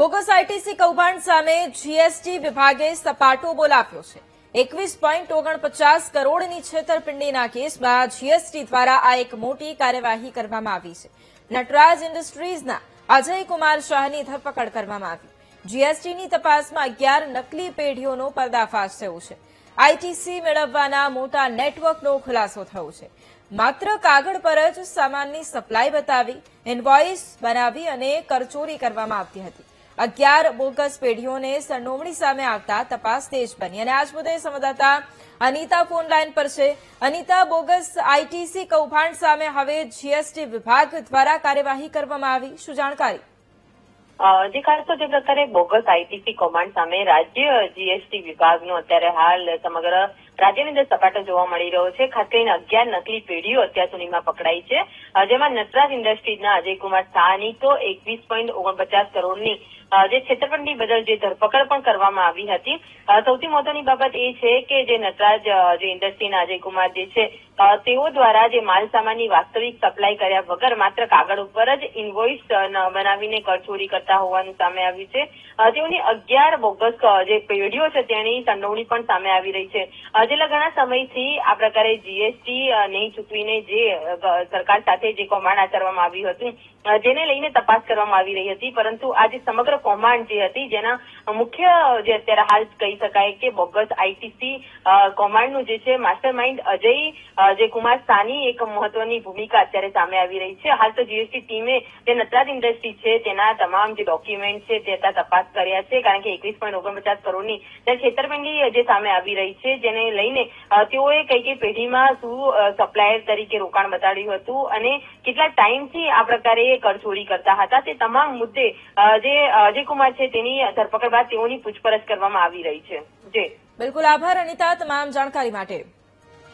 Bogus ITC કૌભાંડ સામે GST વિભાગે સપાટો બોલાવ્યો છે। 21.49 કરોડની છેતરપિંડીના કેસમાં જીએસટી દ્વારા આ એક મોટી કાર્યવાહી કરવામાં આવી છે। નટરાજ ઇન્ડસ્ટ્રીઝના અજય કુમાર શાહની ધરપકડ કરવામાં આવી। જીએસટીની તપાસમાં 11 નકલી પેઢીઓનો પર્દાફાશ થયો છે। આઈટીસી મેળવવાના મોટા નેટવર્કનો ખુલાસો થયો છે। માત્ર કાગળ પર જ સામાનની સપ્લાય બતાવી ઇનવોઇસ બનાવી અને કરચોરી કરવામાં આવતી હતી। 11 બોગસ પેઢીઓને સંડોવણી સામે આવતા તપાસ તેજ બની અને આજ મુદ્દે સંવાદદાતા અનિતા ફોન લાઈન પર છે। અનિતા, બોગસ આઈટીસી કૌભાંડ સામે હવે જીએસટી વિભાગ દ્વારા કાર્યવાહી કરવામાં આવી, શું જાણકારી? જે ખાસ તો જે પ્રકારે બોગસ આઈટીસી કૌભાંડ સામે રાજ્ય જીએસટી વિભાગનો અત્યારે હાલ સમગ્ર રાજ્યની અંદર સપાટો જોવા મળી રહ્યો છે। ખાસ કરીને 11 નકલી પેઢીઓ અત્યાર સુધીમાં પકડાઈ છે, જેમાં નટરાજ ઇન્ડસ્ટ્રીઝના અજય કુમાર શાહની તો 21.49 કરોડની જે છેતરપિંડી બદલ જે ધરપકડ પણ કરવામાં આવી હતી। સૌથી મહત્વની બાબત એ છે કે જે નટરાજ જે ઇન્ડસ્ટ્રીના અજય કુમાર જે છે તેઓ દ્વારા જે માલ સામાનની વાસ્તવિક સપ્લાય કર્યા વગર માત્ર કાગળ ઉપર જ ઇનવોઇસ બનાવીને કરચોરી કરતા હોવાનું સામે આવ્યું છે। તેઓની 11 બોગસ જે પેઢીઓ છે તેની સંડોવણી પણ સામે આવી રહી છે। છેલ્લા ઘણા સમયથી આ પ્રકારે જીએસટી નહીં ચૂકવીને જે સરકાર સાથે જે કૌભાંડ આચરવામાં આવ્યું હતું જેને લઈને તપાસ કરવામાં આવી રહી હતી, પરંતુ આ જે સમગ્ર કૌભાંડ જે હતી જેના મુખ્ય જે અત્યારે હાલ કહી શકાય કે બોગસ આઈટીસી કૌભાંડનું જે છે માસ્ટર માઇન્ડ અજય જે કુમાર શાહની એક મહત્વની ભૂમિકા અત્યારે સામે આવી રહી છે। હાલ તો જીએસટી ટીમે જે નટરાજ ઇન્ડસ્ટ્રી છે તેના તમામ જે ડોક્યુમેન્ટ છે તે તપાસ કર્યા છે, કારણ કે 21.49 કરોડની છેતરપિંડી જે સામે આવી રહી છે જેને લઈને તેઓએ કઈ પેઢીમાં શું સપ્લાયર તરીકે રોકાણ બતાડ્યું હતું અને કેટલા ટાઈમથી આ પ્રકારે કરચોરી કરતા હતા તે તમામ મુદ્દે જે અજય કુમાર છે તેની ધરપકડ બાદ તેઓની પૂછપરછ કરવામાં આવી રહી છે। બિલકુલ, આભાર અનિતા તમામ જાણકારી માટે।